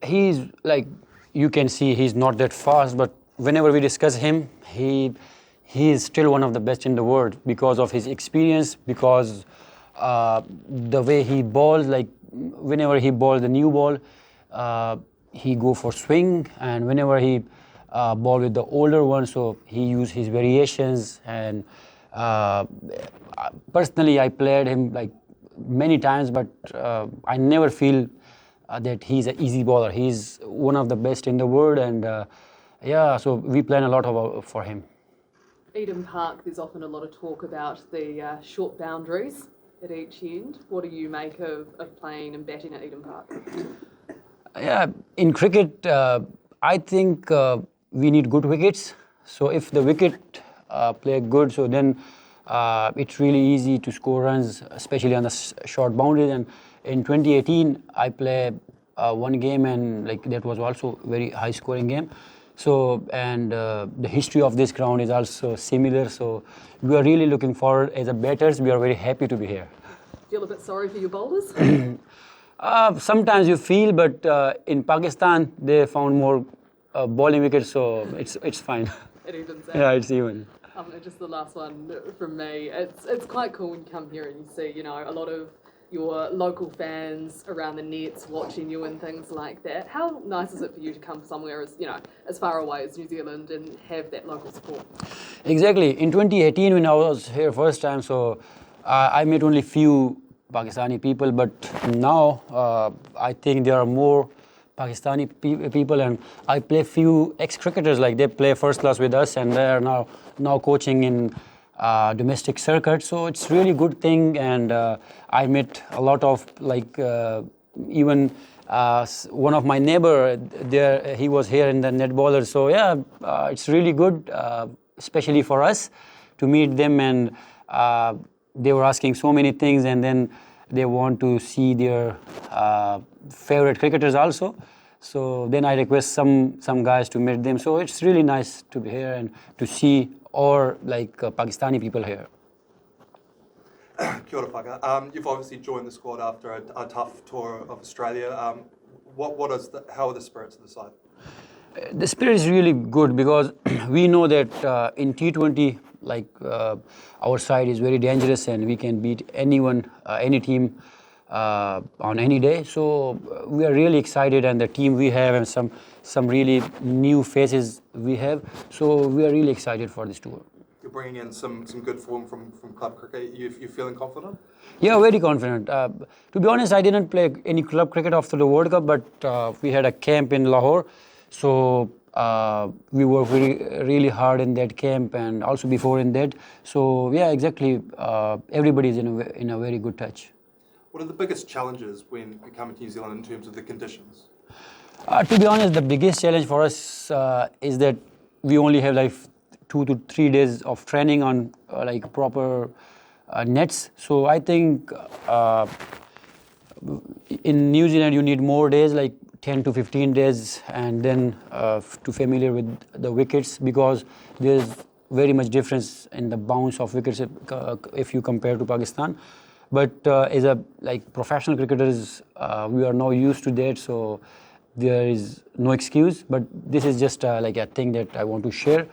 he's like, you can see he's not that fast, but whenever we discuss him, he is still one of the best in the world because of his experience, because the way he balls, like whenever he balls the new ball, he go for swing, and whenever he ball with the older one, so he use his variations. And personally, I played him like many times, but I never feel that he's an easy bowler. He's one of the best in the world, and yeah, so we plan a lot for him. Eden Park, there's often a lot of talk about the short boundaries at each end. What do you make of playing and batting at Eden Park? Yeah, in cricket, I think we need good wickets. So if the wicket play good, so then it's really easy to score runs, especially on the short boundaries. And in 2018, I played one game, and like that was also a very high scoring game. So, and the history of this ground is also similar. So we are really looking forward as a batters. We are very happy to be here. Feel a bit sorry for your bowlers? Sometimes you feel, but in Pakistan they found more bowling wickets, so it's fine. It evens out. Yeah, it's even. Just the last one from me. It's quite cool when you come here and you see, you know, a lot of your local fans around the nets watching you and things like that. How nice is it for you to come somewhere as, you know, as far away as New Zealand and have that local support? Exactly. In 2018, when I was here first time, so I met only few Pakistani people, but now I think there are more Pakistani people, and I play few ex-cricketers, like they play first class with us, and they are now coaching in domestic circuit. So it's really good thing, and I met a lot of like even one of my neighbor there, he was here in the net bowler. So yeah, it's really good, especially for us to meet them, and they were asking so many things, and then they want to see their favorite cricketers also. So then I request some guys to meet them. So it's really nice to be here and to see all like Pakistani people here. Kia ora, Fakhir. You've obviously joined the squad after a tough tour of Australia. How are the spirits of the side? The spirit is really good because we know that in T20, like our side is very dangerous, and we can beat anyone, any team on any day. So we are really excited, and the team we have, and some really new faces we have. So we are really excited for this tour. You're bringing in some good form from club cricket. You feeling confident? Yeah, very confident. To be honest, I didn't play any club cricket after the World Cup, but we had a camp in Lahore. So we worked really hard in that camp, and also before in that. So yeah, exactly. Everybody is in a very good touch. What are the biggest challenges when you come to New Zealand in terms of the conditions? To be honest, the biggest challenge for us is that we only have like 2 to 3 days of training on like proper nets. So I think in New Zealand you need more days, like 10 to 15 days, and then to familiar with the wickets, because there's very much difference in the bounce of wickets if you compare to Pakistan. But as a like professional cricketers, we are now used to that, so there is no excuse. But this is just like a thing that I want to share.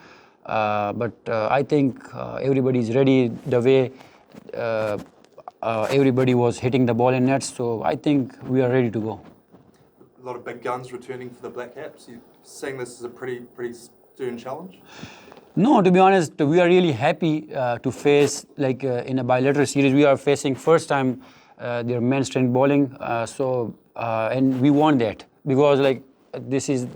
But I think everybody is ready the way everybody was hitting the ball in nets. So I think we are ready to go. A lot of big guns returning for the Black Caps. You saying this is a pretty stern challenge? No, to be honest, we are really happy to face like in a bilateral series. We are facing first time their men's strength bowling. And we want that because like this is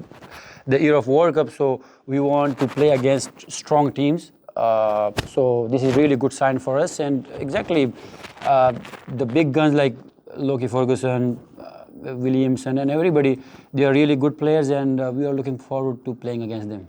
the year of World Cup, so we want to play against strong teams. So this is really good sign for us, and exactly the big guns like Lockie Ferguson, Williamson, and everybody, they are really good players, and we are looking forward to playing against them.